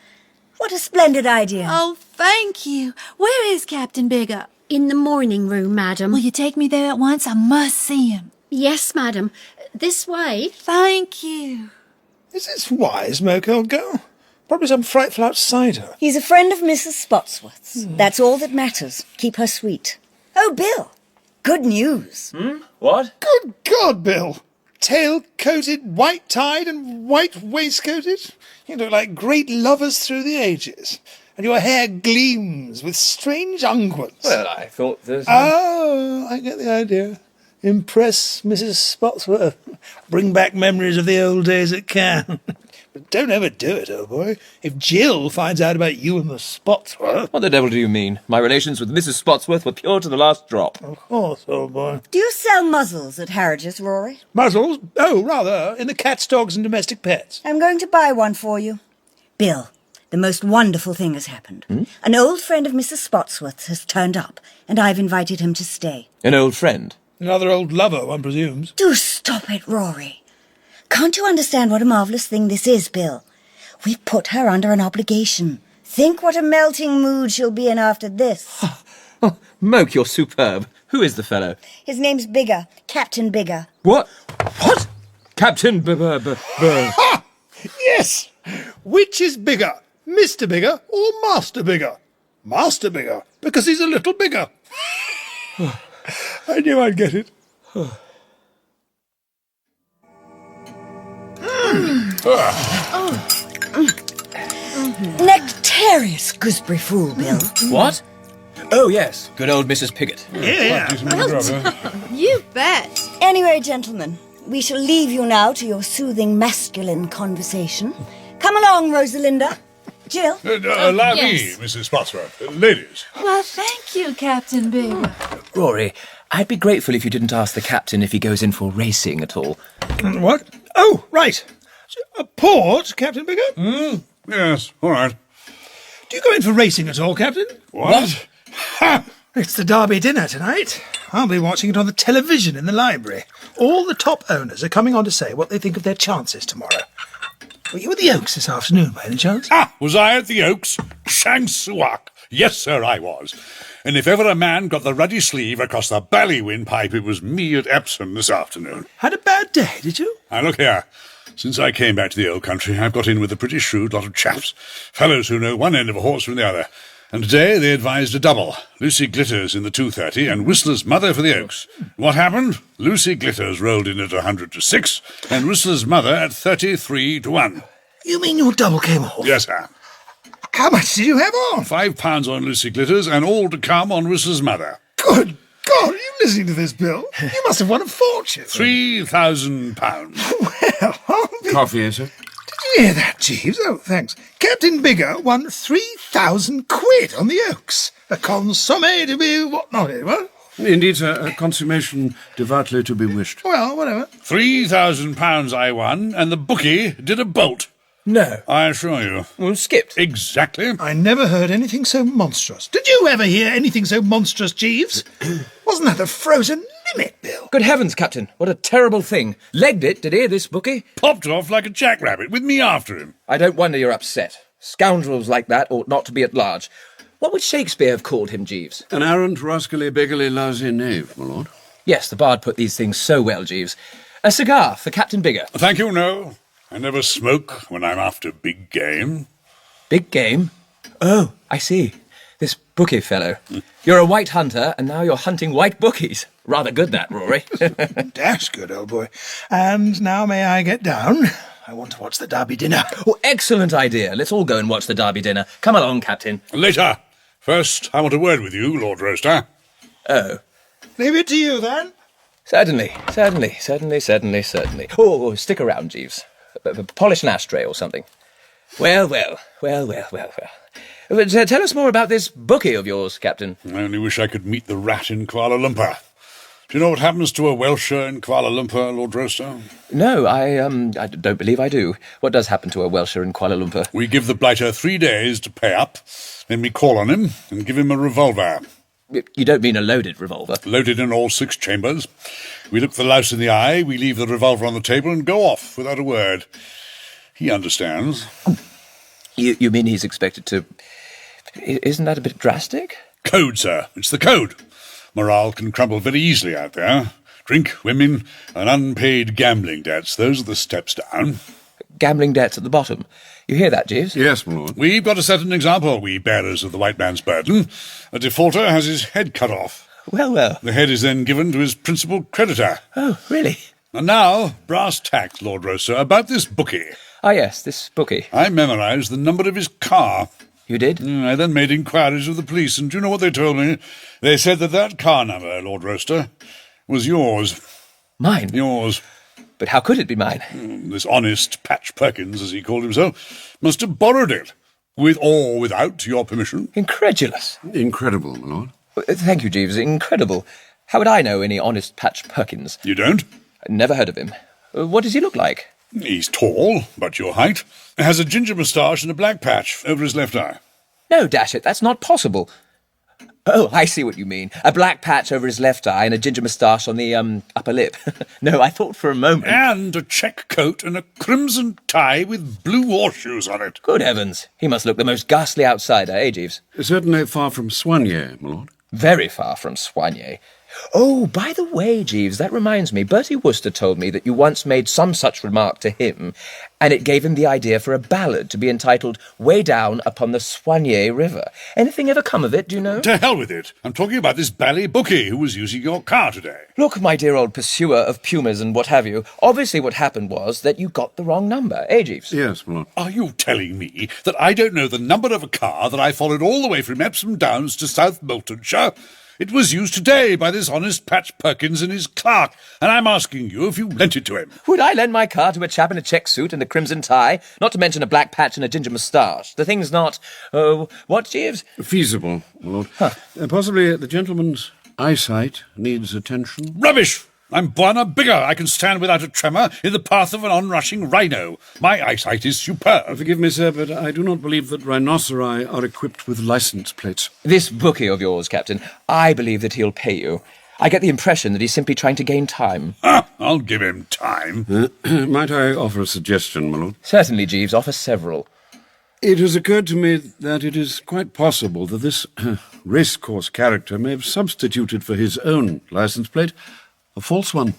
What a splendid idea. Oh, thank you. Where is Captain Bigger? In the morning room, madam. Will you take me there at once? I must see him. Yes, madam. This way. Thank you. Is this wise, Moke, old girl? Probably some frightful outsider. He's a friend of Mrs. Spotsworth's. That's all that matters. Keep her sweet. Oh, Bill, good news. What? Good God, Bill. Tail-coated, white-tied and white-waistcoated. You look like great lovers through the ages. And your hair gleams with strange unguents. Well, I thought that... Oh, I get the idea. Impress Mrs. Spotsworth. Bring back memories of the old days at Cannes. But don't ever do it, old boy. If Jill finds out about you and the Spotsworth... What the devil do you mean? My relations with Mrs. Spotsworth were pure to the last drop. Of course, old boy. Do you sell muzzles at Harridge's, Rory? Muzzles? Oh, rather. In the cats, dogs and domestic pets. I'm going to buy one for you. Bill, the most wonderful thing has happened. An old friend of Mrs. Spotsworth's has turned up, and I've invited him to stay. An old friend? Another old lover, one presumes. Do stop it, Rory. Can't you understand what a marvellous thing this is, Bill? We've put her under an obligation. Think what a melting mood she'll be in after this. Oh, Moke, you're superb. Who is the fellow? His name's Bigger, Captain Bigger. What? What? Captain Bigger. Ha! Yes! Which is bigger, Mr. Bigger or Master Bigger? Master Bigger, because he's a little bigger. I knew I'd get it. Nectarious gooseberry fool, Bill. What? Oh, yes. Good old Mrs. Piggott. Yeah. You bet. Anyway, gentlemen, we shall leave you now to your soothing masculine conversation. Come along, Rosalinda. Jill? Allow yes. me, Mrs. Spotsworth. Ladies. Well, thank you, Captain Bigger. Rory, I'd be grateful if you didn't ask the captain if he goes in for racing at all. What? Oh, right. A port, Captain Bigger? Yes, all right. Do you go in for racing at all, Captain? What? Ha! It's the Derby dinner tonight. I'll be watching it on the television in the library. All the top owners are coming on to say what they think of their chances tomorrow. Were you at the Oaks this afternoon, by any chance? Was I at the Oaks? Shansuak. Yes, sir, I was. And if ever a man got the ruddy sleeve across the bally windpipe, it was me at Epsom this afternoon. Had a bad day, did you? Now, look here. Since I came back to the old country, I've got in with a pretty shrewd lot of chaps, fellows who know one end of a horse from the other. And today they advised a double. Lucy Glitters in the 2:30 and Whistler's mother for the Oaks. What happened? Lucy Glitters rolled in at 100-6 and Whistler's mother at 33-1. You mean your double came off? Yes, sir. How much did you have on? £5 on Lucy Glitters and all to come on Whistler's mother. Good God, are you listening to this, Bill? You must have won a fortune. £3,000. Well, I'll be... Coffee, sir? Did you hear that, Jeeves? Oh, thanks. Captain Bigger won 3,000 quid on the Oaks. A consommé to be what-not, eh, what? Indeed, sir, a consummation devoutly to be wished. Well, whatever. £3,000 I won, and the bookie did a bolt. No. I assure you. Well, skipped. Exactly. I never heard anything so monstrous. Did you ever hear anything so monstrous, Jeeves? Wasn't that the frozen limit, Bill? Good heavens, Captain. What a terrible thing. Legged it, did he, this bookie? Popped off like a jackrabbit, with me after him. I don't wonder you're upset. Scoundrels like that ought not to be at large. What would Shakespeare have called him, Jeeves? An arrant, rascally, beggarly, lousy knave, my lord. Yes, the bard put these things so well, Jeeves. A cigar for Captain Bigger. Thank you, no. I never smoke when I'm after big game. Big game? Oh, I see. This bookie fellow. You're a white hunter, and now you're hunting white bookies. Rather good, that, Rory. Dash good, old boy. And now may I get down? I want to watch the Derby dinner. Oh, excellent idea. Let's all go and watch the Derby dinner. Come along, Captain. Later. First, I want a word with you, Lord Roaster. Oh. Leave it to you, then. Certainly. Oh, stick around, Jeeves. Polish an ashtray or something. Well. Tell us more about this bookie of yours, Captain. I only wish I could meet the rat in Kuala Lumpur. Do you know what happens to a Welsher in Kuala Lumpur, Lord Roaster? No, I don't believe I do. What does happen to a Welsher in Kuala Lumpur? We give the blighter 3 days to pay up, then we call on him and give him a revolver. You don't mean a loaded revolver? Loaded in all 6 chambers. We look the louse in the eye, we leave the revolver on the table and go off without a word. He understands. You mean he's expected to... Isn't that a bit drastic? Code, sir. It's the code. Morale can crumble very easily out there. Drink, women, and unpaid gambling debts. Those are the steps down. Gambling debts at the bottom. You hear that, Jeeves? Yes, my lord. We've got to set an example, we bearers of the white man's burden. A defaulter has his head cut off. Well. The head is then given to his principal creditor. Oh, really? And now, brass tacks, Lord Roaster, about this bookie. Ah, yes, this bookie. I memorised the number of his car. You did? I then made inquiries of the police, and do you know what they told me? They said that car number, Lord Roaster, was yours. Mine? Yours. But how could it be mine? This honest Patch Perkins, as he called himself, must have borrowed it, with or without your permission. Incredulous. Incredible, my lord. Thank you, Jeeves. Incredible. How would I know any honest Patch Perkins? You don't? Never heard of him. What does he look like? He's tall, about your height. Has a ginger moustache and a black patch over his left eye. No, dash it, that's not possible. Oh, I see what you mean. A black patch over his left eye and a ginger moustache on the, upper lip. No, I thought for a moment... And a check coat and a crimson tie with blue horseshoes on it. Good heavens. He must look the most ghastly outsider, eh, Jeeves? Certainly far from soigné, my lord. Very far from soigné. Oh, by the way, Jeeves, that reminds me, Bertie Wooster told me that you once made some such remark to him, and it gave him the idea for a ballad to be entitled Way Down Upon the Soigné River. Anything ever come of it, do you know? To hell with it. I'm talking about this bally bookie who was using your car today. Look, my dear old pursuer of pumas and what have you, obviously what happened was that you got the wrong number, eh, Jeeves? Yes, my lord. Are you telling me that I don't know the number of a car that I followed all the way from Epsom Downs to South Moultonshire? It was used today by this honest Patch Perkins and his clerk, and I'm asking you if you lent it to him. Would I lend my car to a chap in a check suit and a crimson tie, not to mention a black patch and a ginger moustache? The thing's not... what, Jeeves? Feasible, my lord. Possibly the gentleman's eyesight needs attention. Rubbish! I'm Buana Bigger. I can stand without a tremor in the path of an onrushing rhino. My eyesight is superb. Forgive me, sir, but I do not believe that rhinoceri are equipped with license plates. This bookie of yours, Captain, I believe that he'll pay you. I get the impression that he's simply trying to gain time. I'll give him time. Might I offer a suggestion, my lord? Certainly, Jeeves. Offer several. It has occurred to me that it is quite possible that this racecourse character may have substituted for his own license plate a false one.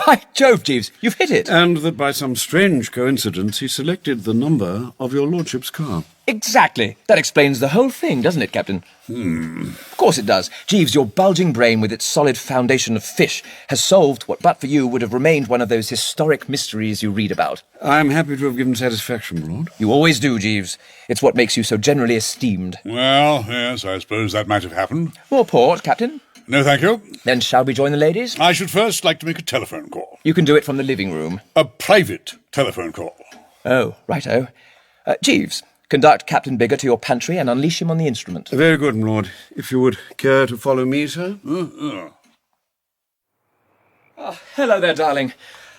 By Jove, Jeeves, you've hit it. And that by some strange coincidence he selected the number of your lordship's car. Exactly. That explains the whole thing, doesn't it, Captain? Of course it does. Jeeves, your bulging brain with its solid foundation of fish has solved what but for you would have remained one of those historic mysteries you read about. I am happy to have given satisfaction, my lord. You always do, Jeeves. It's what makes you so generally esteemed. Well, yes, I suppose that might have happened. More port, Captain? No, thank you. Then shall we join the ladies? I should first like to make a telephone call. You can do it from the living room. A private telephone call. Oh, righto. Jeeves, conduct Captain Bigger to your pantry and unleash him on the instrument. Very good, my lord. If you would care to follow me, sir. Hello there, darling.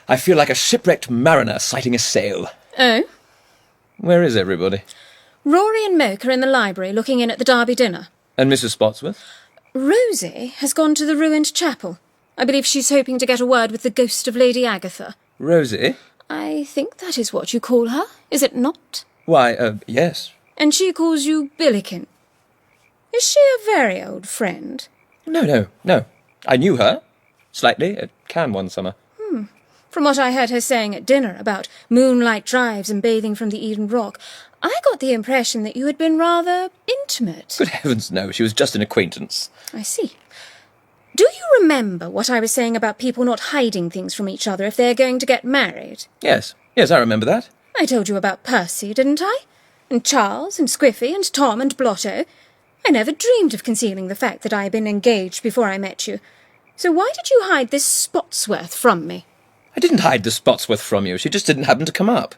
I feel like a shipwrecked mariner sighting a sail. Oh? Where is everybody? Rory and Moke are in the library looking in at the Derby dinner. And Mrs. Spotsworth? Rosie has gone to the ruined chapel. I believe she's hoping to get a word with the ghost of Lady Agatha. Rosie? I think that is what you call her, is it not? Why, yes. And she calls you Billikin. Is she a very old friend? No. I knew her. Slightly, at Cannes one summer. From what I heard her saying at dinner about moonlight drives and bathing from the Eden Rock, I got the impression that you had been rather intimate. Good heavens, no. She was just an acquaintance. I see. Do you remember what I was saying about people not hiding things from each other if they're going to get married? Yes, I remember that. I told you about Percy, didn't I? And Charles, and Squiffy, and Tom, and Blotto. I never dreamed of concealing the fact that I had been engaged before I met you. So why did you hide this Spotsworth from me? I didn't hide the Spotsworth from you. She just didn't happen to come up.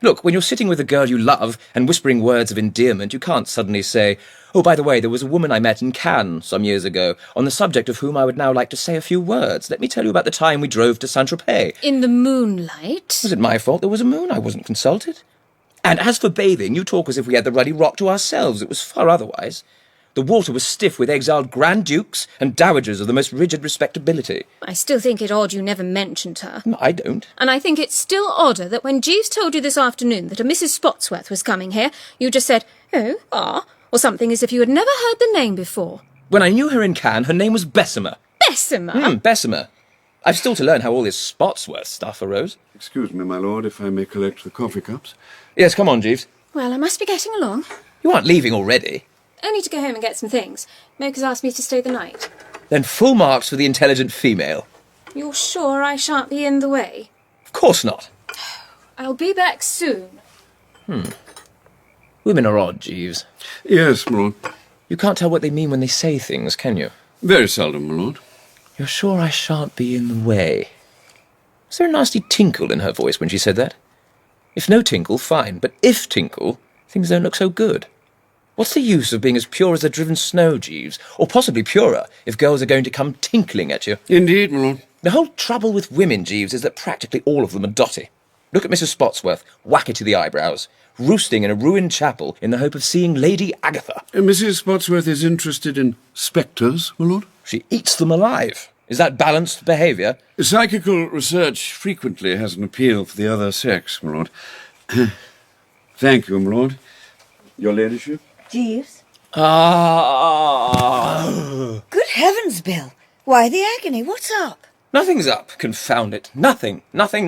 Look, when you're sitting with a girl you love and whispering words of endearment, you can't suddenly say, "Oh, by the way, there was a woman I met in Cannes some years ago, on the subject of whom I would now like to say a few words. Let me tell you about the time we drove to Saint-Tropez." In the moonlight? Was it my fault there was a moon? I wasn't consulted. And as for bathing, you talk as if we had the ruddy rock to ourselves. It was far otherwise. The water was stiff with exiled Grand Dukes and dowagers of the most rigid respectability. I still think it odd you never mentioned her. No, I don't. And I think it's still odder that when Jeeves told you this afternoon that a Mrs. Spotsworth was coming here, you just said, "Oh, or something as if you had never heard the name before. When I knew her in Cannes, her name was Bessemer. Bessemer? Bessemer. I've still to learn how all this Spotsworth stuff arose. Excuse me, my lord, if I may collect the coffee cups. Yes, come on, Jeeves. Well, I must be getting along. You aren't leaving already. Only to go home and get some things. Moke has asked me to stay the night. Then full marks for the intelligent female. You're sure I shan't be in the way? Of course not. I'll be back soon. Women are odd, Jeeves. Yes, my lord. You can't tell what they mean when they say things, can you? Very seldom, my lord. You're sure I shan't be in the way? Was there a nasty tinkle in her voice when she said that? If no tinkle, fine, but if tinkle, things don't look so good. What's the use of being as pure as the driven snow, Jeeves? Or possibly purer, if girls are going to come tinkling at you? Indeed, my lord. The whole trouble with women, Jeeves, is that practically all of them are dotty. Look at Mrs. Spotsworth, wacky to the eyebrows, roosting in a ruined chapel in the hope of seeing Lady Agatha. Mrs. Spotsworth is interested in spectres, my lord? She eats them alive. Is that balanced behaviour? Psychical research frequently has an appeal for the other sex, my lord. Thank you, my lord. Your ladyship? Jeeves? Good heavens, Bill. Why the agony? What's up? Nothing's up, confound it. Nothing. Nothing.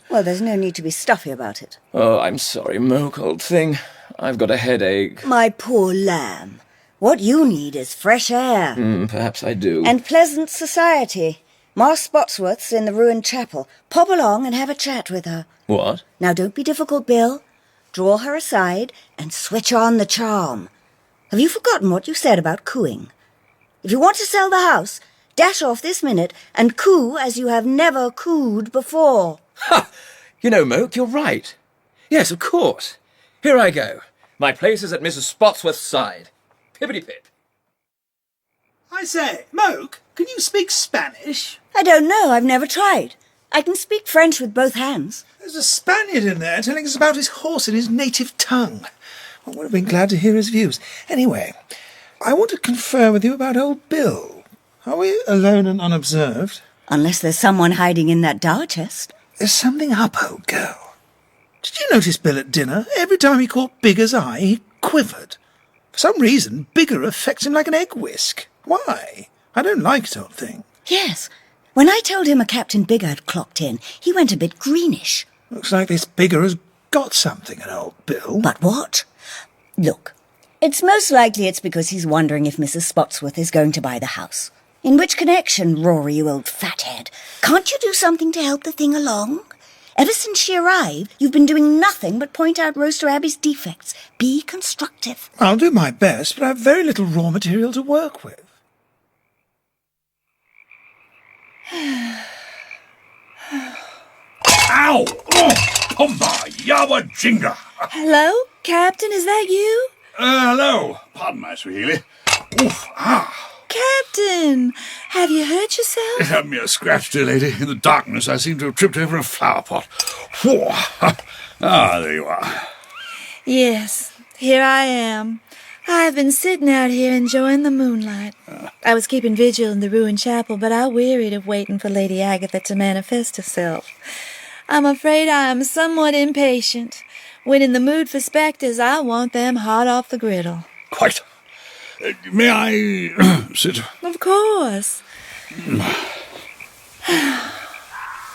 Well, there's no need to be stuffy about it. Oh, I'm sorry, Moke, old thing. I've got a headache. My poor lamb. What you need is fresh air. Perhaps I do. And pleasant society. Ma Spotsworth's in the ruined chapel. Pop along and have a chat with her. What? Now, don't be difficult, Bill. Draw her aside and switch on the charm. Have you forgotten what you said about cooing? If you want to sell the house, dash off this minute and coo as you have never cooed before. Ha! You know, Moke, you're right. Yes, of course. Here I go. My place is at Mrs. Spotsworth's side. Pippity-pip. I say, Moke, can you speak Spanish? I don't know, I've never tried. I can speak French with both hands. There's a Spaniard in there telling us about his horse in his native tongue. I would have been glad to hear his views. Anyway, I want to confer with you about old Bill. Are we alone and unobserved? Unless there's someone hiding in that dower chest. There's something up, old girl. Did you notice Bill at dinner? Every time he caught Bigger's eye, he quivered. For some reason, Bigger affects him like an egg whisk. Why? I don't like it, old thing. Yes. When I told him a Captain Bigger had clocked in, he went a bit greenish. Looks like this Bigger has got something in old Bill. But what? Look, it's most likely it's because he's wondering if Mrs. Spotsworth is going to buy the house. In which connection, Rory, you old fathead, can't you do something to help the thing along? Ever since she arrived, you've been doing nothing but point out Rowcester Abbey's defects. Be constructive. I'll do my best, but I have very little raw material to work with. Ow! Oh, Pumba, Yawa Jinga! Hello, Captain, is that you? Hello. Pardon my Swahili. Oof, Captain, have you hurt yourself? A mere scratch, dear lady. In the darkness, I seem to have tripped over a flower pot. Whew. There you are. Yes, here I am. I've been sitting out here enjoying the moonlight. I was keeping vigil in the ruined chapel, but I wearied of waiting for Lady Agatha to manifest herself. I'm afraid I am somewhat impatient. When in the mood for spectres, I want them hot off the griddle. Quite. May I sit? Of course.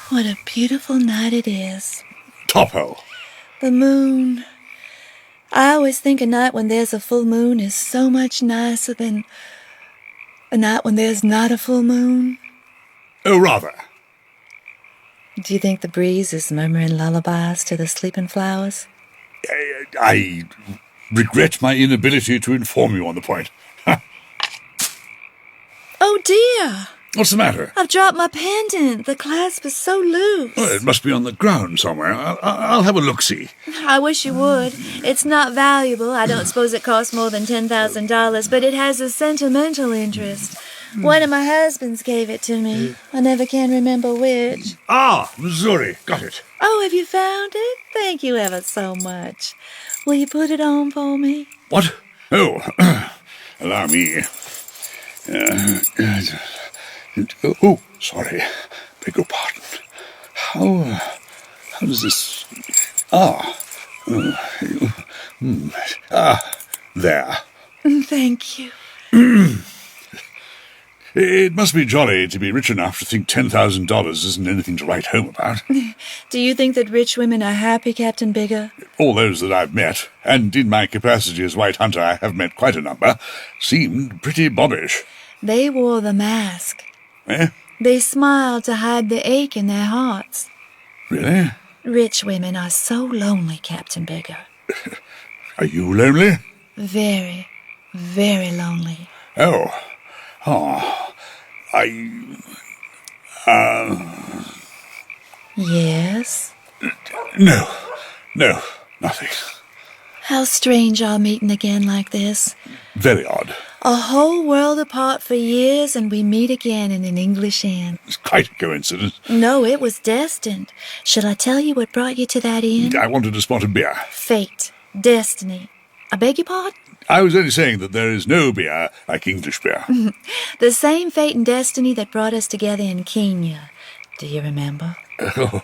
What a beautiful night it is. Topo. The moon. I always think a night when there's a full moon is so much nicer than The night when there's not a full moon? Oh, rather. Do you think the breeze is murmuring lullabies to the sleeping flowers? I regret my inability to inform you on the point. Oh, dear! What's the matter? I've dropped my pendant. The clasp is so loose. Well, it must be on the ground somewhere. I'll have a look-see. I wish you would. It's not valuable. I don't suppose it costs more than $10,000, but it has a sentimental interest. One of my husbands gave it to me. I never can remember which. Ah, Missouri. Got it. Oh, have you found it? Thank you ever so much. Will you put it on for me? What? Oh, allow me. Oh, sorry. Beg your pardon. How does this... there. Thank you. It must be jolly to be rich enough to think $10,000 isn't anything to write home about. Do you think that rich women are happy, Captain Bigger? All those that I've met, and in my capacity as White Hunter I have met quite a number, seemed pretty bobbish. They wore the mask. Eh? They smiled to hide the ache in their hearts. Really? Rich women are so lonely, Captain Bigger. Are you lonely? Very, very lonely. Oh, Yes? No, nothing. How strange our meeting again like this. Very odd. A whole world apart for years, and we meet again in an English inn. It's quite a coincidence. No, it was destined. Shall I tell you what brought you to that inn? I wanted a spot of beer. Fate. Destiny. I beg your pardon? I was only saying that there is no beer like English beer. The same fate and destiny that brought us together in Kenya. Do you remember? Oh,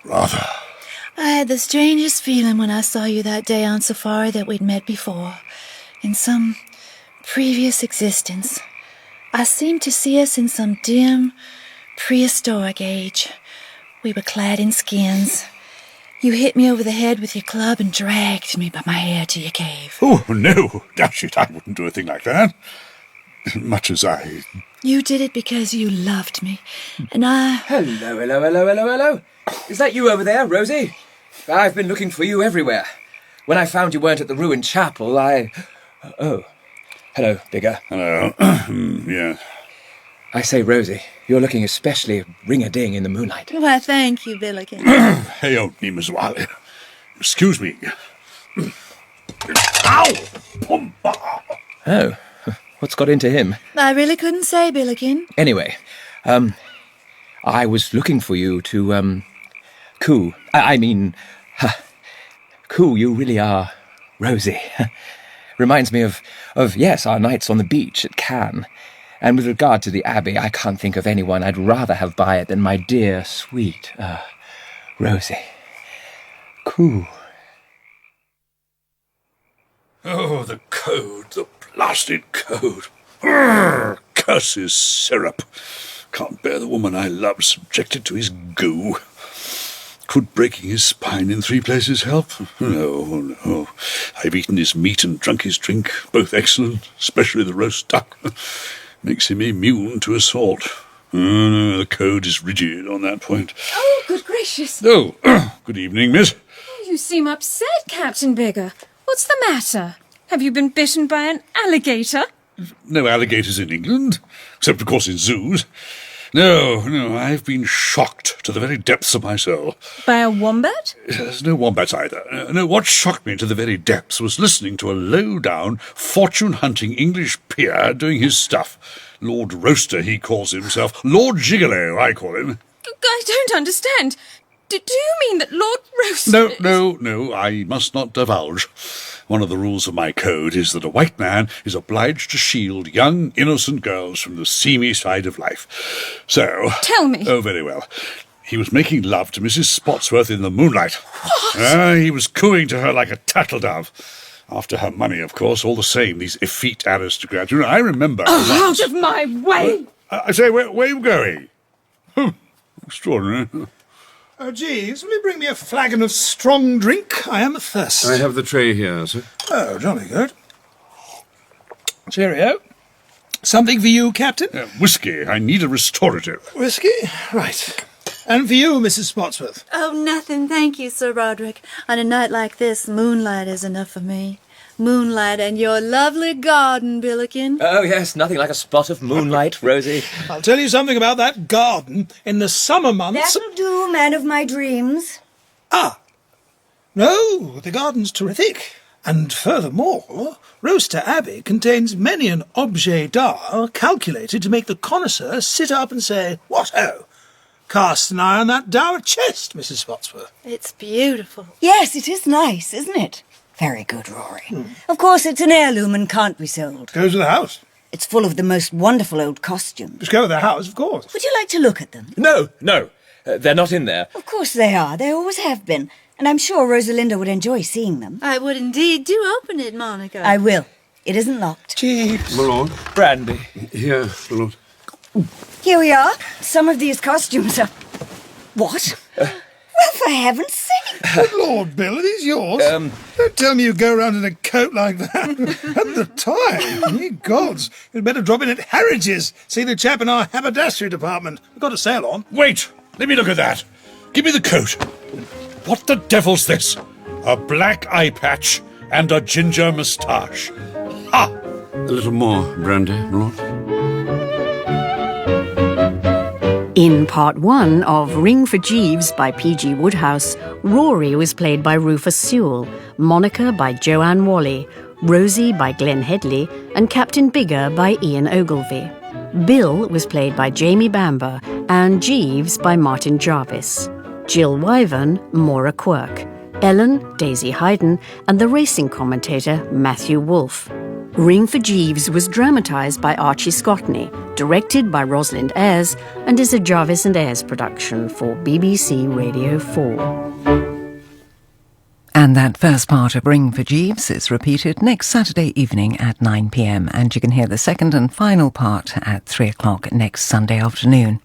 rather. I had the strangest feeling when I saw you that day on safari that we'd met before. In some previous existence. I seemed to see us in some dim, prehistoric age. We were clad in skins. You hit me over the head with your club and dragged me by my hair to your cave. Oh, no, dash it, I wouldn't do a thing like that. Much as I... You did it because you loved me, and I... Hello. Is that you over there, Rosie? I've been looking for you everywhere. When I found you weren't at the ruined chapel, Oh. Hello, Bigger. Hello. Yeah. I say, Rosie, you're looking especially ring-a-ding in the moonlight. Why, thank you, Billiken. Hey, old Miss Whalley. Excuse me. Ow! Oh, what's got into him? I really couldn't say, Billiken. Anyway, I was looking for you to, coo. Coo, you really are Rosie. Reminds me of, yes, our nights on the beach at Cannes. And with regard to the Abbey, I can't think of anyone I'd rather have by it than my dear, sweet, Rosie. Coo. Oh, the code, the blasted code. Urgh, curse his syrup. Can't bear the woman I love subjected to his goo. Could breaking his spine in 3 places help? No. I've eaten his meat and drunk his drink, both excellent, especially the roast duck. Makes him immune to assault. No, the code is rigid on that point. Oh, good gracious. Oh, good evening, miss. Oh, you seem upset, Captain Bigger. What's the matter? Have you been bitten by an alligator? No alligators in England, except, of course, in zoos. No, I've been shocked to the very depths of my soul. By a wombat? There's no wombats either. No, what shocked me to the very depths was listening to a low-down, fortune-hunting English peer doing his stuff. Lord Roaster, he calls himself. Lord Gigolo, I call him. I don't understand. Do you mean that Lord Roaster... No, I must not divulge. One of the rules of my code is that a white man is obliged to shield young, innocent girls from the seamy side of life. So... Tell me. Oh, very well. He was making love to Mrs. Spotsworth in the moonlight. What? He was cooing to her like a turtle dove. After her money, of course, all the same, these effete aristocrats. You know, I remember... Oh, out of my way! I say, where are you going? Extraordinary. Jeeves, will you bring me a flagon of strong drink? I am athirst. I have the tray here, sir. Oh, jolly good. Cheerio. Something for you, Captain? Whiskey. I need a restorative. Whiskey? Right. And for you, Mrs. Spotsworth? Oh, nothing, thank you, Sir Roderick. On a night like this, moonlight is enough for me. Moonlight and your lovely garden, Billiken. Oh, yes, nothing like a spot of moonlight, Rosie. I'll tell you something about that garden. In the summer months... That'll do, man of my dreams. Ah! No, the garden's terrific. And furthermore, Rowcester Abbey contains many an objet d'art calculated to make the connoisseur sit up and say, "What ho! Cast an eye on that dour chest, Mrs. Spotsworth." It's beautiful. Yes, it is nice, isn't it? Very good, Rory. Of course, it's an heirloom and can't be sold. Goes with the house. It's full of the most wonderful old costumes. Just go with the house, of course. Would you like to look at them? No. They're not in there. Of course they are. They always have been. And I'm sure Rosalinda would enjoy seeing them. I would indeed. Do open it, Monica. I will. It isn't locked. Jeeves. My lord. Brandy. Here, my lord. Here we are. Some of these costumes are... What? Well, for heaven's sake. Good Lord, Bill, are these yours? Don't tell me you go around in a coat like that. At the time. Ye gods. You'd better drop in at Harridge's. See the chap in our haberdashery department. We've got a sale on. Wait! Let me look at that. Give me the coat. What the devil's this? A black eye patch and a ginger moustache. Ha! A little more brandy, my lord. In part 1 of Ring for Jeeves by P.G. Wodehouse, Rory was played by Rufus Sewell, Monica by Joanne Whalley, Rosie by Glenne Headly, and Captain Bigger by Ian Ogilvy. Bill was played by Jamie Bamber and Jeeves by Martin Jarvis. Jill Wyvern, Maura Quirk, Ellen, Daisy Hayden, and the racing commentator Matthew Wolfe. Ring for Jeeves was dramatised by Archie Scottney, directed by Rosalind Ayres, and is a Jarvis and Ayres production for BBC Radio 4. And that first part of Ring for Jeeves is repeated next Saturday evening at 9 p.m, and you can hear the second and final part at 3 o'clock next Sunday afternoon.